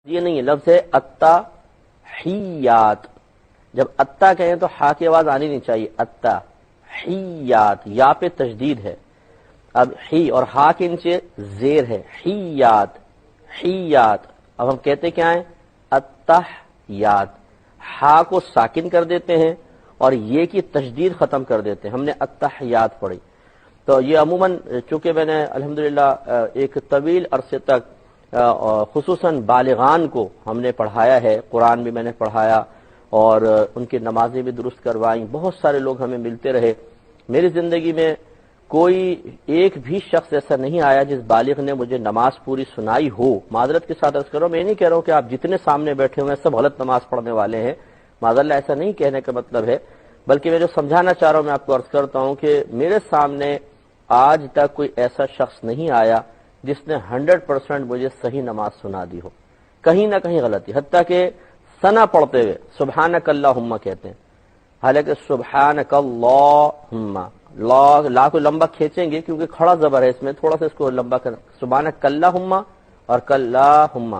یہ نہیں ہے، لفظ ہے التحیات. جب اتا کہیں تو ہا کی آواز آنی نہیں چاہیے. التحیات، یا پہ تشدید ہے. اب ہی اور ہا کے نیچے زیر ہے. حیات حیات. اب ہم کہتے کیا ہیں؟ التحیات. ہا کو ساکن کر دیتے ہیں اور یہ کی تشدید ختم کر دیتے ہیں. ہم نے التحیات پڑھی. تو یہ عموماً چونکہ میں نے الحمدللہ ایک طویل عرصے تک خصوصاً بالغان کو ہم نے پڑھایا ہے، قرآن بھی میں نے پڑھایا اور ان کی نمازیں بھی درست کروائیں. بہت سارے لوگ ہمیں ملتے رہے. میری زندگی میں کوئی ایک بھی شخص ایسا نہیں آیا جس بالغ نے مجھے نماز پوری سنائی ہو. معذرت کے ساتھ عرض کرو، میں نہیں کہہ رہا ہوں کہ آپ جتنے سامنے بیٹھے ہوئے ہیں سب غلط نماز پڑھنے والے ہیں. معذاللہ ایسا نہیں کہنے کا مطلب ہے، بلکہ میں جو سمجھانا چاہ رہا ہوں میں آپ کو عرض کرتا ہوں کہ میرے سامنے آج تک کوئی ایسا شخص نہیں آیا جس نے 100% مجھے صحیح نماز سنا دی ہو. کہیں نہ کہیں غلطی، حتیٰ کہ ثنا پڑھتے ہوئے سبحانک اللہم کہتے ہیں، حالانکہ سبحانک اللہم لا کو لمبا کھینچیں گے کیونکہ کھڑا زبر ہے اس میں، تھوڑا سا اس کو لمبا کرنا. سبحانک اللہم اور کلہم،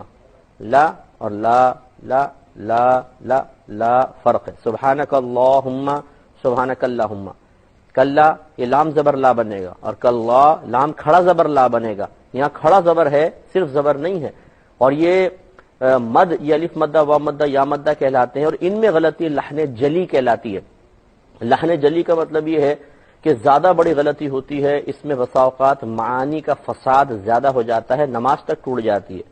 لا اور لا لا لا لا لا فرق ہے. سبحانک اللہم سبحانک اللہم. کلا یہ لام زبر لا بنے گا اور کلا لام کھڑا زبر لا بنے گا. یہاں کھڑا زبر ہے، صرف زبر نہیں ہے. اور یہ مد، یہ الف مدہ و مدہ یا مدہ کہلاتے ہیں اور ان میں غلطی لحن جلی کہلاتی ہے. لحن جلی کا مطلب یہ ہے کہ زیادہ بڑی غلطی ہوتی ہے، اس میں بسا اوقات معانی کا فساد زیادہ ہو جاتا ہے، نماز تک ٹوٹ جاتی ہے.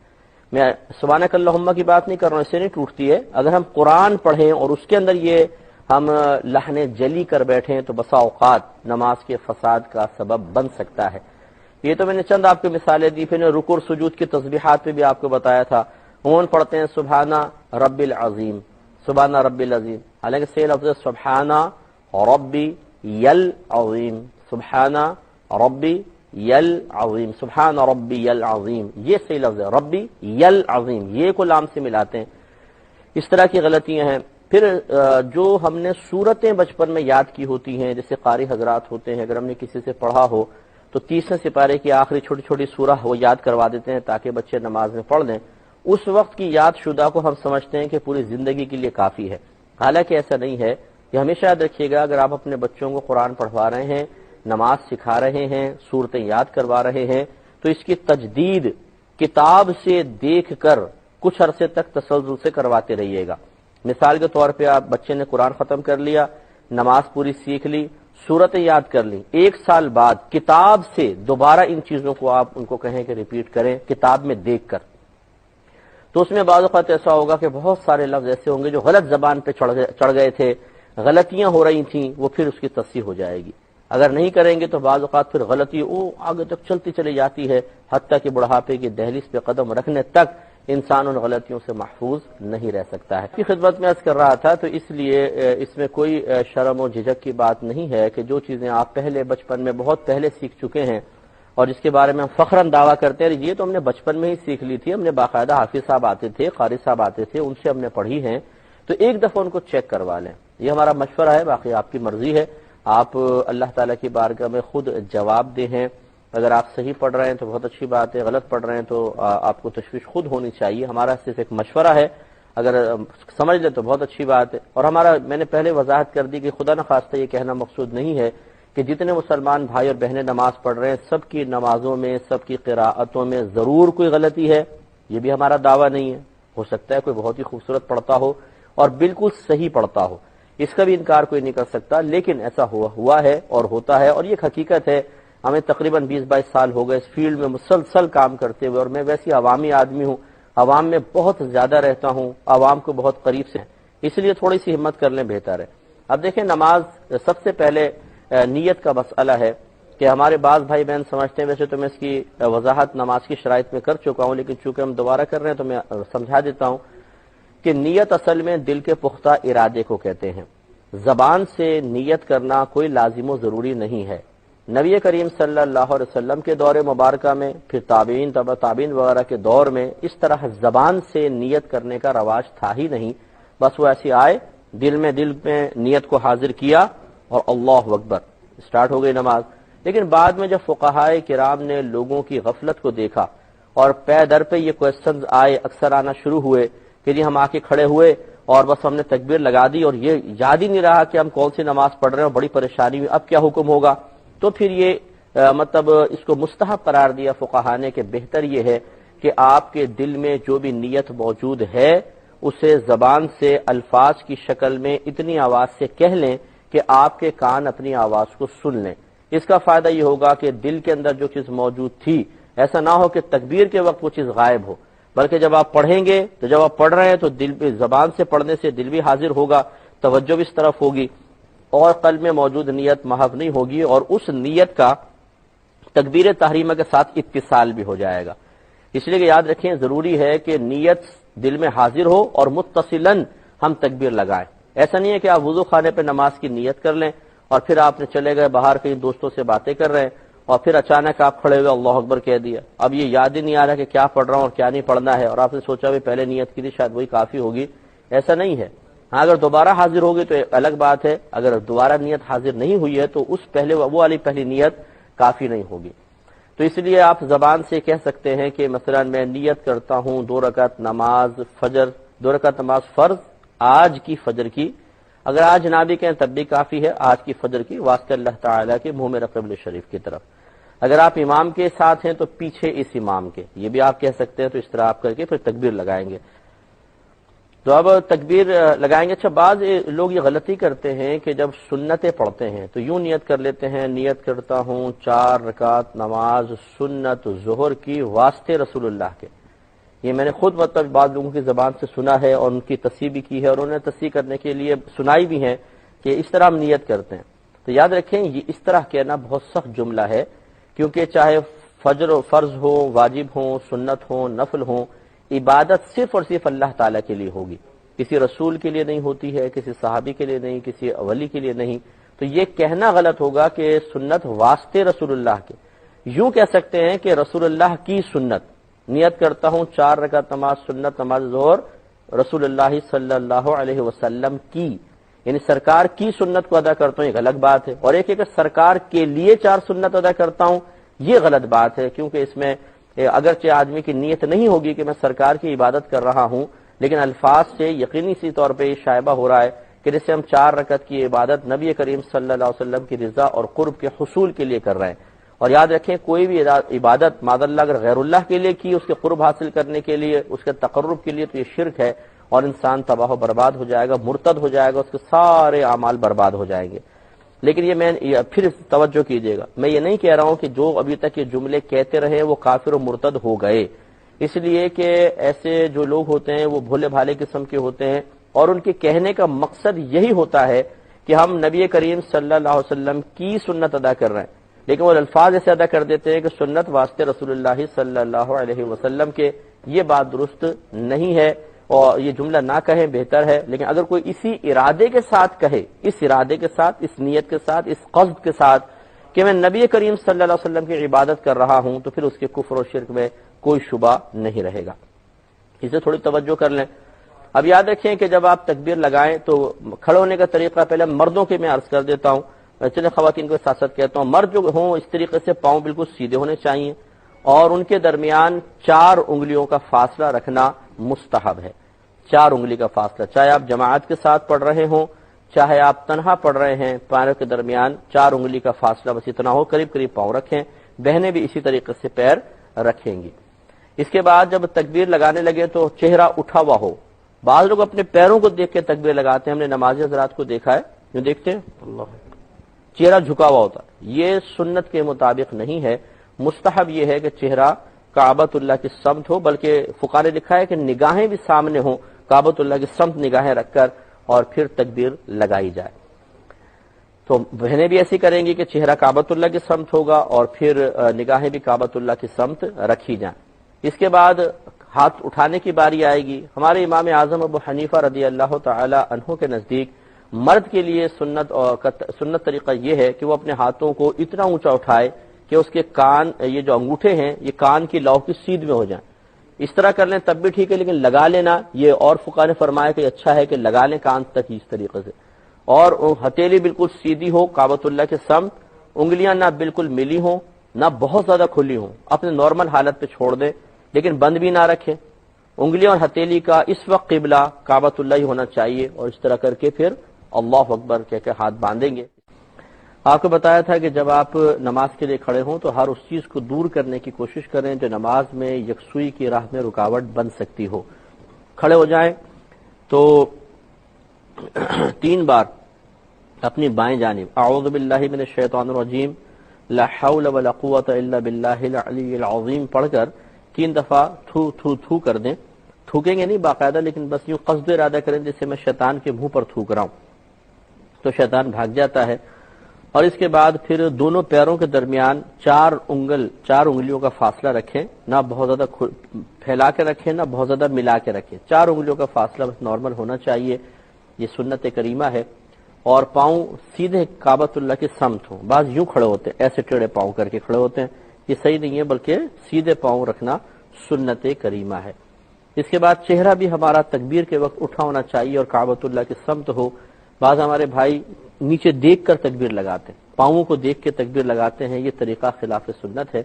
میں سبحانک اللہم کی بات نہیں کر رہا ہوں، اس سے نہیں ٹوٹتی ہے. اگر ہم قرآن پڑھیں اور اس کے اندر یہ ہم لحن جلی کر بیٹھیں تو بسا اوقات نماز کے فساد کا سبب بن سکتا ہے. یہ تو میں نے چند آپ کو مثالیں دی، پھر رکوع اور سجود کی تسبیحات پہ بھی آپ کو بتایا تھا. عموماً پڑھتے ہیں سبحانہ رب العظیم، سبحانہ رب العظیم، حالانکہ صحیح لفظ ہے سبحانہ ربی یل عظیم، سبحانہ ربی یل عظیم، سبحان ربی یل عظیم، یہ صحیح لفظ ہے. ربی یل عظیم، یہ کو لام سے ملاتے ہیں. اس طرح کی غلطیاں ہیں. پھر جو ہم نے سورتیں بچپن میں یاد کی ہوتی ہیں، جیسے قاری حضرات ہوتے ہیں، اگر ہم نے کسی سے پڑھا ہو تو 30ویں سپارے کی آخری چھوٹی چھوٹی سورہ وہ یاد کروا دیتے ہیں تاکہ بچے نماز میں پڑھ لیں. اس وقت کی یاد شدہ کو ہم سمجھتے ہیں کہ پوری زندگی کے لیے کافی ہے، حالانکہ ایسا نہیں ہے. یہ ہمیشہ یاد رکھیے گا، اگر آپ اپنے بچوں کو قرآن پڑھوا رہے ہیں، نماز سکھا رہے ہیں، سورتیں یاد کروا رہے ہیں، تو اس کی تجدید کتاب سے دیکھ کر کچھ عرصے تک تسلسل سے کرواتے رہیے گا. مثال کے طور پہ آپ بچے نے قرآن ختم کر لیا، نماز پوری سیکھ لی، سورتیں یاد کر لی، 1 سال بعد کتاب سے دوبارہ ان چیزوں کو آپ ان کو کہیں کہ ریپیٹ کریں کتاب میں دیکھ کر، تو اس میں بعض اوقات ایسا ہوگا کہ بہت سارے لفظ ایسے ہوں گے جو غلط زبان پہ چڑھ گئے تھے، غلطیاں ہو رہی تھیں، وہ پھر اس کی تصحیح ہو جائے گی. اگر نہیں کریں گے تو بعض اوقات پھر غلطی آگے تک چلتی چلی جاتی ہے، حتیٰ کہ بڑھاپے کی دہلیز پہ قدم رکھنے تک انسان ان غلطیوں سے محفوظ نہیں رہ سکتا ہے. کی خدمت میں عرض کر رہا تھا، تو اس لیے اس میں کوئی شرم و جھجک کی بات نہیں ہے کہ جو چیزیں آپ پہلے بچپن میں بہت پہلے سیکھ چکے ہیں اور جس کے بارے میں ہم فخراً دعویٰ کرتے ہیں یہ تو ہم نے بچپن میں ہی سیکھ لی تھی، ہم نے باقاعدہ حافظ صاحب آتے تھے، قاری صاحب آتے تھے، ان سے ہم نے پڑھی ہیں، تو ایک دفعہ ان کو چیک کروا لیں. یہ ہمارا مشورہ ہے، باقی آپ کی مرضی ہے. آپ اللہ تعالیٰ کی بارگاہ میں خود جواب دے ہیں. اگر آپ صحیح پڑھ رہے ہیں تو بہت اچھی بات ہے، غلط پڑھ رہے ہیں تو آپ کو تشویش خود ہونی چاہیے. ہمارا صرف ایک مشورہ ہے، اگر سمجھ لیں تو بہت اچھی بات ہے. اور ہمارا میں نے پہلے وضاحت کر دی کہ خدا نخواستہ یہ کہنا مقصود نہیں ہے کہ جتنے مسلمان بھائی اور بہنیں نماز پڑھ رہے ہیں سب کی نمازوں میں، سب کی قراءتوں میں ضرور کوئی غلطی ہے. یہ بھی ہمارا دعویٰ نہیں ہے. ہو سکتا ہے کوئی بہت ہی خوبصورت پڑھتا ہو اور بالکل صحیح پڑھتا ہو، اس کا بھی انکار کوئی نہیں کر سکتا، لیکن ایسا ہوا ہے اور ہوتا ہے اور یہ ایک حقیقت ہے. ہمیں تقریباً 20-22 سال ہو گئے اس فیلڈ میں مسلسل کام کرتے ہوئے، اور میں ویسی عوامی آدمی ہوں، عوام میں بہت زیادہ رہتا ہوں، عوام کو بہت قریب سے، اس لیے تھوڑی سی ہمت کر لیں بہتر ہے. اب دیکھیں نماز سب سے پہلے نیت کا مسئلہ ہے کہ ہمارے بعض بھائی بہن سمجھتے ہیں، ویسے تو میں اس کی وضاحت نماز کی شرائط میں کر چکا ہوں، لیکن چونکہ ہم دوبارہ کر رہے ہیں تو میں سمجھا دیتا ہوں کہ نیت اصل میں دل کے پختہ ارادے کو کہتے ہیں. زبان سے نیت کرنا کوئی لازم و ضروری نہیں ہے. نبی کریم صلی اللہ علیہ وسلم کے دور مبارکہ میں، پھر تابعین، تبع تابعین وغیرہ کے دور میں اس طرح زبان سے نیت کرنے کا رواج تھا ہی نہیں. بس وہ ایسی آئے، دل میں نیت کو حاضر کیا اور اللہ اکبر، اسٹارٹ ہو گئی نماز. لیکن بعد میں جب فقہائے کرام نے لوگوں کی غفلت کو دیکھا اور پے در پہ یہ کوشچنز آئے، اکثر آنا شروع ہوئے کہ جی ہم آ کے کھڑے ہوئے اور بس ہم نے تکبیر لگا دی اور یہ یاد ہی نہیں رہا کہ ہم کون سی نماز پڑھ رہے ہیں، اور بڑی پریشانی ہوئی اب کیا حکم ہوگا، تو پھر یہ مطلب اس کو مستحب قرار دیا فقہا نے کہ بہتر یہ ہے کہ آپ کے دل میں جو بھی نیت موجود ہے اسے زبان سے الفاظ کی شکل میں اتنی آواز سے کہہ لیں کہ آپ کے کان اپنی آواز کو سن لیں۔ اس کا فائدہ یہ ہوگا کہ دل کے اندر جو چیز موجود تھی ایسا نہ ہو کہ تکبیر کے وقت وہ چیز غائب ہو، بلکہ جب آپ پڑھیں گے تو جب آپ پڑھ رہے ہیں تو دل پہ زبان سے پڑھنے سے دل بھی حاضر ہوگا، توجہ بھی اس طرف ہوگی اور قلب میں موجود نیت محو نہیں ہوگی، اور اس نیت کا تکبیر تحریمہ کے ساتھ اتصال بھی ہو جائے گا۔ اس لیے کہ یاد رکھیں ضروری ہے کہ نیت دل میں حاضر ہو اور متصلاً ہم تکبیر لگائیں۔ ایسا نہیں ہے کہ آپ وضو خانے پہ نماز کی نیت کر لیں اور پھر آپ نے چلے گئے باہر کہیں دوستوں سے باتیں کر رہے ہیں اور پھر اچانک آپ کھڑے ہوئے اللہ اکبر کہہ دیا، اب یہ یاد ہی نہیں آ رہا کہ کیا پڑھ رہا ہوں اور کیا نہیں پڑھنا ہے، اور آپ نے سوچا بھی پہلے نیت کی تھی شاید وہی کافی ہوگی، ایسا نہیں ہے۔ ہاں اگر دوبارہ حاضر ہوگی تو ایک الگ بات ہے، اگر دوبارہ نیت حاضر نہیں ہوئی ہے تو اس پہلے وہ والی پہلی نیت کافی نہیں ہوگی۔ تو اس لیے آپ زبان سے کہہ سکتے ہیں کہ مثلا میں نیت کرتا ہوں 2 رکعت نماز فجر، 2 رکعت نماز فرض آج کی فجر کی، اگر آج نہ بھی کہیں تب بھی کافی ہے، آج کی فجر کی واسطہ اللہ تعالیٰ کے منہ میں قبلہ شریف کی طرف۔ اگر آپ امام کے ساتھ ہیں تو پیچھے اس امام کے، یہ بھی آپ کہہ سکتے ہیں، تو اس طرح آپ کر کے پھر تکبیر لگائیں گے۔ تو اب تکبیر لگائیں گے۔ اچھا بعض لوگ یہ غلطی کرتے ہیں کہ جب سنتیں پڑھتے ہیں تو یوں نیت کر لیتے ہیں، نیت کرتا ہوں 4 رکعت نماز سنت ظہر کی واسطے رسول اللہ کے۔ یہ میں نے خود مطلب بعض لوگوں کی زبان سے سنا ہے اور ان کی تصحیح بھی کی ہے، اور انہوں نے تصحیح کرنے کے لیے سنائی بھی ہے کہ اس طرح ہم نیت کرتے ہیں۔ تو یاد رکھیں یہ اس طرح کہنا بہت سخت جملہ ہے، کیونکہ چاہے فجر و فرض ہو، واجب ہو، سنت ہو، نفل ہو، عبادت صرف اور صرف اللہ تعالیٰ کے لیے ہوگی، کسی رسول کے لیے نہیں ہوتی ہے، کسی صحابی کے لیے نہیں، کسی ولی کے لیے نہیں۔ تو یہ کہنا غلط ہوگا کہ سنت واسطے رسول اللہ کے، یوں کہہ سکتے ہیں کہ رسول اللہ کی سنت، نیت کرتا ہوں 4 رکعت نماز سنت نماز ظہر رسول اللہ صلی اللہ علیہ وسلم کی، یعنی سرکار کی سنت کو ادا کرتا ہوں، ایک الگ بات ہے، اور ایک ہے کہ سرکار کے لیے 4 سنت ادا کرتا ہوں، یہ غلط بات ہے، کیونکہ اس میں اگرچہ آدمی کی نیت نہیں ہوگی کہ میں سرکار کی عبادت کر رہا ہوں، لیکن الفاظ سے یقینی سی طور پہ یہ شائبہ ہو رہا ہے کہ جیسے ہم 4 رکعت کی عبادت نبی کریم صلی اللہ علیہ وسلم کی رضا اور قرب کے حصول کے لیے کر رہے ہیں۔ اور یاد رکھیں کوئی بھی عبادت معاذ اللہ اگر غیر اللہ کے لیے کی، اس کے قرب حاصل کرنے کے لیے، اس کے تقرب کے لیے، تو یہ شرک ہے اور انسان تباہ و برباد ہو جائے گا، مرتد ہو جائے گا، اس کے سارے اعمال برباد ہو جائیں گے۔ لیکن یہ میں پھر توجہ کیجئے گا، میں یہ نہیں کہہ رہا ہوں کہ جو ابھی تک یہ جملے کہتے رہے وہ کافر و مرتد ہو گئے، اس لیے کہ ایسے جو لوگ ہوتے ہیں وہ بھولے بھالے قسم کے ہوتے ہیں، اور ان کے کہنے کا مقصد یہی ہوتا ہے کہ ہم نبی کریم صلی اللہ علیہ وسلم کی سنت ادا کر رہے ہیں، لیکن وہ الفاظ ایسے ادا کر دیتے ہیں کہ سنت واسطے رسول اللہ صلی اللہ علیہ وسلم کے۔ یہ بات درست نہیں ہے اور یہ جملہ نہ کہیں بہتر ہے، لیکن اگر کوئی اسی ارادے کے ساتھ کہے، اس ارادے کے ساتھ، اس نیت کے ساتھ، اس قصد کے ساتھ کہ میں نبی کریم صلی اللہ علیہ وسلم کی عبادت کر رہا ہوں، تو پھر اس کے کفر و شرک میں کوئی شبہ نہیں رہے گا۔ اسے تھوڑی توجہ کر لیں۔ اب یاد رکھیں کہ جب آپ تکبیر لگائیں تو کھڑے ہونے کا طریقہ پہلے مردوں کے میں عرض کر دیتا ہوں، چلے خواتین کو ساتھ ساتھ کہتا ہوں، مرد جو ہوں اس طریقے سے پاؤں بالکل سیدھے ہونے چاہیے اور ان کے درمیان 4 انگلیوں کا فاصلہ رکھنا مستحب ہے۔ 4 انگلی کا فاصلہ، چاہے آپ جماعت کے ساتھ پڑھ رہے ہوں، چاہے آپ تنہا پڑھ رہے ہیں، پیروں کے درمیان 4 انگلی کا فاصلہ بس اتنا ہو، قریب قریب پاؤں رکھیں، بہنیں بھی اسی طریقے سے پیر رکھیں گی۔ اس کے بعد جب تکبیر لگانے لگے تو چہرہ اٹھا ہوا ہو، بعض لوگ اپنے پیروں کو دیکھ کے تکبیر لگاتے ہیں، ہم نے نمازی حضرات کو دیکھا ہے جو دیکھتے ہیں اللہ چہرہ جھکا ہوا ہوتا ہے، یہ سنت کے مطابق نہیں ہے۔ مستحب یہ ہے کہ چہرہ کعبۃ اللہ کی سمت ہو، بلکہ فقہاء نے لکھا ہے کہ نگاہیں بھی سامنے ہوں، کعبۃ اللہ کی سمت نگاہیں رکھ کر اور پھر تکبیر لگائی جائے۔ تو بہنیں بھی ایسی کریں گی کہ چہرہ کعبۃ اللہ کی سمت ہوگا اور پھر نگاہیں بھی کعبۃ اللہ کی سمت رکھی جائیں۔ اس کے بعد ہاتھ اٹھانے کی باری آئے گی۔ ہمارے امام اعظم ابو حنیفہ رضی اللہ تعالی عنہ کے نزدیک مرد کے لیے سنت طریقہ یہ ہے کہ وہ اپنے ہاتھوں کو اتنا اونچا اٹھائے کہ اس کے کان، یہ جو انگوٹھے ہیں یہ کان کی لو کی سیدھ میں ہو جائیں۔ اس طرح کر لیں تب بھی ٹھیک ہے، لیکن لگا لینا یہ اور فقہاء نے فرمایا کہ اچھا ہے کہ لگا لیں کان تک اس طریقے سے، اور ہتھیلی بالکل سیدھی ہو کعبۃ اللہ کے سمت، انگلیاں نہ بالکل ملی ہوں نہ بہت زیادہ کھلی ہوں، اپنے نارمل حالت پہ چھوڑ دیں۔ لیکن بند بھی نہ رکھیں. انگلیاں اور ہتھیلی کا اس وقت قبلہ کعبۃ اللہ ہی ہونا چاہیے، اور اس طرح کر کے پھر اللہ اکبر کہہ کے ہاتھ باندھیں گے. آپ کو بتایا تھا کہ جب آپ نماز کے لیے کھڑے ہوں تو ہر اس چیز کو دور کرنے کی کوشش کریں جو نماز میں یکسوئی کی راہ میں رکاوٹ بن سکتی ہو. کھڑے ہو جائیں تو 3 بار اپنی بائیں جانب اعوذ باللہ من الشیطان الرجیم لا حول ولا قوت الا باللہ العلی العظیم پڑھ کر 3 دفعہ تھو تھو تھو کر دیں. تھوکیں گے نہیں باقاعدہ، لیکن بس یوں قصد ارادہ کریں جیسے میں شیطان کے منہ پر تھوک رہا ہوں، تو شیطان بھاگ جاتا ہے. اور اس کے بعد پھر دونوں پیروں کے درمیان 4 انگلیوں کا فاصلہ رکھیں، نہ بہت زیادہ پھیلا کے رکھیں نہ بہت زیادہ ملا کے رکھیں. 4 انگلیوں کا فاصلہ بس نارمل ہونا چاہیے، یہ سنت کریمہ ہے. اور پاؤں سیدھے کعبۃ اللہ کی سمت ہوں. بعض یوں کھڑے ہوتے ہیں، ایسے ٹیڑھے پاؤں کر کے کھڑے ہوتے ہیں، یہ صحیح نہیں ہے، بلکہ سیدھے پاؤں رکھنا سنت کریمہ ہے. اس کے بعد چہرہ بھی ہمارا تکبیر کے وقت اٹھا ہونا چاہیے اور کعبۃ اللہ کی سمت ہو. بعض ہمارے بھائی نیچے دیکھ کر تکبیر لگاتے ہیں، پاؤں کو دیکھ کے تکبیر لگاتے ہیں، یہ طریقہ خلاف سنت ہے.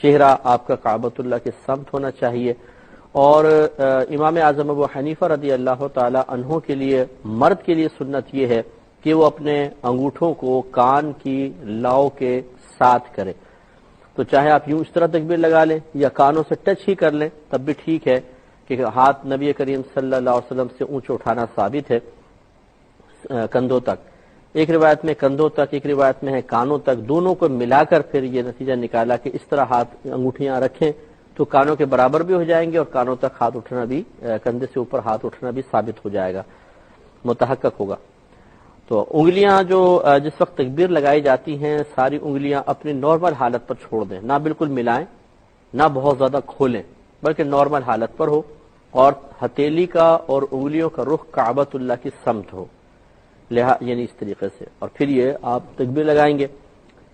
چہرہ آپ کا کعبۃ اللہ کی سمت ہونا چاہیے. اور امام اعظم ابو حنیفہ رضی اللہ تعالی عنہ کے لیے، مرد کے لیے سنت یہ ہے کہ وہ اپنے انگوٹھوں کو کان کی لاؤ کے ساتھ کرے. تو چاہے آپ یوں اس طرح تکبیر لگا لیں یا کانوں سے ٹچ ہی کر لیں تب بھی ٹھیک ہے، کہ ہاتھ نبی کریم صلی اللہ علیہ وسلم سے اونچا اٹھانا ثابت ہے کندھوں تک. ایک روایت میں کندھوں تک، ایک روایت میں ہے کانوں تک. دونوں کو ملا کر پھر یہ نتیجہ نکالا کہ اس طرح ہاتھ انگوٹھیاں رکھیں تو کانوں کے برابر بھی ہو جائیں گے اور کانوں تک ہاتھ اٹھنا بھی، کندھے سے اوپر ہاتھ اٹھنا بھی ثابت ہو جائے گا، متحقق ہوگا. تو انگلیاں جو جس وقت تکبیر لگائی جاتی ہیں ساری انگلیاں اپنی نارمل حالت پر چھوڑ دیں، نہ بالکل ملائیں نہ بہت زیادہ کھولیں، بلکہ نارمل حالت پر ہو. اور ہتھیلی کا اور انگلیوں کا رخ کعبۃ اللہ کی سمت ہو، یعنی اس طریقے سے. اور پھر یہ آپ تکبیر لگائیں گے.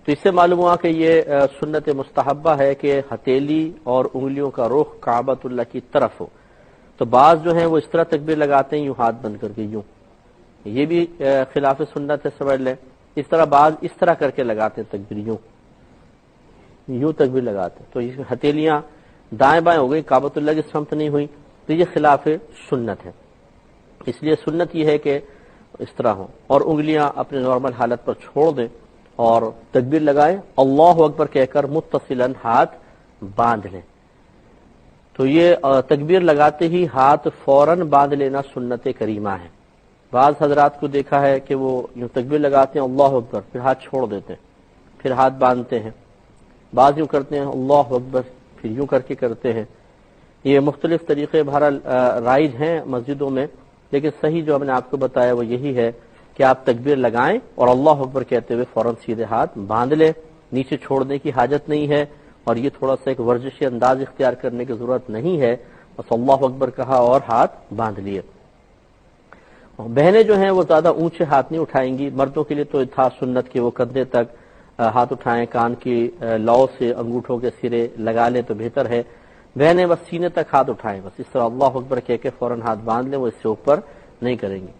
تو اس سے معلوم ہوا کہ یہ سنت مستحبہ ہے کہ ہتھیلی اور انگلیوں کا رخ کعبۃ اللہ کی طرف ہو. تو بعض جو ہیں وہ اس طرح تکبیر لگاتے ہیں یوں ہاتھ بند کر کے یوں، یہ بھی خلاف سنت ہے، سمجھ لیں. اس طرح بعض اس طرح کر کے لگاتے ہیں تکبیر، یوں تکبیر لگاتے ہیں. تو یہ ہتھیلیاں دائیں بائیں ہو گئی، کعبۃ اللہ کی سمت نہیں ہوئی، تو یہ خلاف سنت ہے. اس لیے سنت یہ ہے کہ اس طرح ہو اور انگلیاں اپنے نارمل حالت پر چھوڑ دیں اور تکبیر لگائیں، اللہ اکبر کہہ کر متصلاً ہاتھ باندھ لیں. تو یہ تکبیر لگاتے ہی ہاتھ فوراً باندھ لینا سنت کریمہ ہے. بعض حضرات کو دیکھا ہے کہ وہ یوں تکبیر لگاتے ہیں اللہ اکبر، پھر ہاتھ چھوڑ دیتے ہیں، پھر ہاتھ باندھتے ہیں. بعض یوں کرتے ہیں اللہ اکبر پھر یوں کر کے کرتے ہیں. یہ مختلف طریقے بہرحال رائج ہیں مسجدوں میں، لیکن صحیح جو ہم نے آپ کو بتایا وہ یہی ہے کہ آپ تکبیر لگائیں اور اللہ اکبر کہتے ہوئے فوراً سیدھے ہاتھ باندھ لیں، نیچے چھوڑنے کی حاجت نہیں ہے. اور یہ تھوڑا سا ایک ورزشی انداز اختیار کرنے کی ضرورت نہیں ہے، بس اللہ اکبر کہا اور ہاتھ باندھ لیے. بہنیں جو ہیں وہ زیادہ اونچے ہاتھ نہیں اٹھائیں گی. مردوں کے لیے تو تھا سنت کہ وہ کندھے تک ہاتھ اٹھائیں، کان کی لو سے انگوٹھوں کے سرے لگا لیں تو بہتر ہے. بہنیں بس سینے تک ہاتھ اٹھائیں، بس اس طرح اللہ اکبر کہہ کے فوراً ہاتھ باندھ لیں، وہ اس سے اوپر نہیں کریں گی.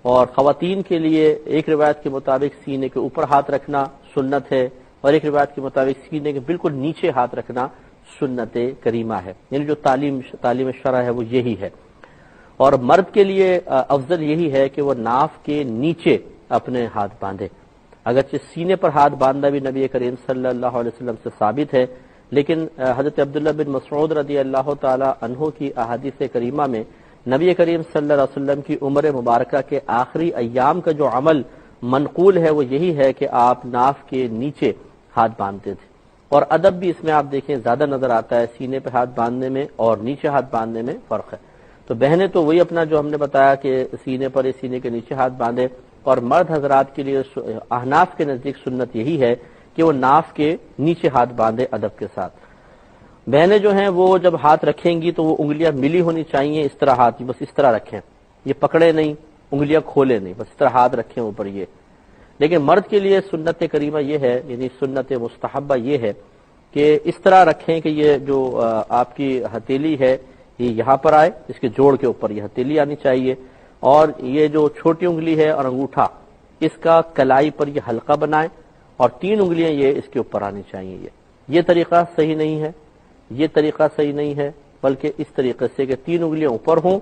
اور خواتین کے لیے ایک روایت کے مطابق سینے کے اوپر ہاتھ رکھنا سنت ہے، اور ایک روایت کے مطابق سینے کے بالکل نیچے ہاتھ رکھنا سنت کریمہ ہے. یعنی جو تعلیم شرع ہے وہ یہی ہے. اور مرد کے لیے افضل یہی ہے کہ وہ ناف کے نیچے اپنے ہاتھ باندھے. اگرچہ سینے پر ہاتھ باندھنا بھی نبی کریم صلی اللہ علیہ وسلم سے ثابت ہے، لیکن حضرت عبداللہ بن مسعود رضی اللہ تعالی عنہ کی احادیث کریمہ میں نبی کریم صلی اللہ علیہ وسلم کی عمر مبارکہ کے آخری ایام کا جو عمل منقول ہے وہ یہی ہے کہ آپ ناف کے نیچے ہاتھ باندھتے تھے. اور ادب بھی اس میں آپ دیکھیں زیادہ نظر آتا ہے، سینے پہ ہاتھ باندھنے میں اور نیچے ہاتھ باندھنے میں فرق ہے. تو بہنیں تو وہی اپنا جو ہم نے بتایا کہ سینے پر یا سینے کے نیچے ہاتھ باندھے، اور مرد حضرات کے لیے احناف کے نزدیک سنت یہی ہے کہ وہ ناف کے نیچے ہاتھ باندھے ادب کے ساتھ. بہنیں جو ہیں وہ جب ہاتھ رکھیں گی تو وہ انگلیاں ملی ہونی چاہیے، اس طرح ہاتھ بس اس طرح رکھیں، یہ پکڑے نہیں، انگلیاں کھولے نہیں، بس اس طرح ہاتھ رکھیں اوپر یہ. لیکن مرد کے لیے سنت کریمہ یہ ہے، یعنی سنت مستحبہ یہ ہے کہ اس طرح رکھیں کہ یہ جو آپ کی ہتھیلی ہے یہ یہاں پر آئے، اس کے جوڑ کے اوپر یہ ہتھیلی آنی چاہیے، اور یہ جو چھوٹی انگلی ہے اور انگوٹھا اس کا کلائی پر یہ حلقہ بنائیں، اور 3 انگلیاں یہ اس کے اوپر آنی چاہیے. یہ طریقہ صحیح نہیں ہے، یہ طریقہ صحیح نہیں ہے، بلکہ اس طریقے سے کہ 3 انگلیاں اوپر ہوں